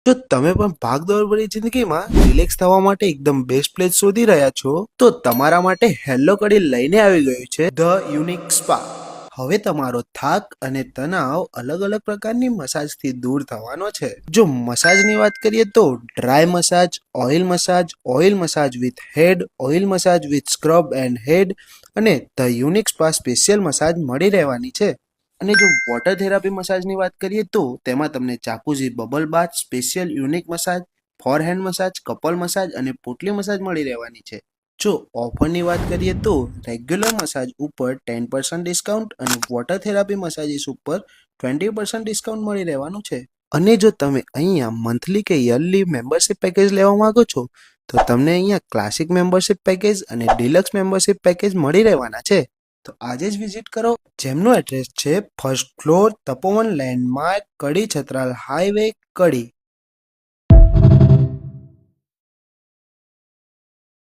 જો તમે પણ ભાગદોડભરી જિંદગીમાં રિલેક્સ થવા માટે એકદમ બેસ્ટ પ્લેસ શોધી રહ્યા છો તો તમારા માટે હેલ્લો કડી લઈને આવી ગયું છે ધ યુનિક સ્પા. હવે તમારો થાક અને તણાવ અલગ અલગ પ્રકારની મસાજથી દૂર થવાનો છે. જો મસાજની વાત કરીએ તો dry massage, oil massage with head, oil massage with scrub and head અને the unique spa special massage મળી રહેવાની છે. અને જો વોટર થેરાપી મસાજની વાત કરીએ તો તેમાં તમને jacuzzi bubble bath, special unique massage, forehand massage, couple massage અને પોટલી મસાજ મળી રહેવાની છે. જો ઓફરની વાત કરીએ તો રેગ્યુલર મસાજ ઉપર 10% ડિસ્કાઉન્ટ અને વોટર થેરાપી મસાજીસ ઉપર 20% ડિસ્કાઉન્ટ મળી રહેવાનું છે. અને જો તમે અહીંયા મંથલી કે યરલી મેમ્બરશિપ પેકેજ લેવા માંગો છો તો તમને અહીંયા ક્લાસિક મેમ્બરશિપ પેકેજ અને ડિલક્સ મેમ્બરશિપ પેકેજ મળી રહેવાના છે. તો આજે જ વિઝિટ કરો, જેમનો એડ્રેસ છે ફર્સ્ટ ફ્લોર, તપોવન લેન્ડમાર્ક, કડી, છત્રાલ હાઈવે, કડી.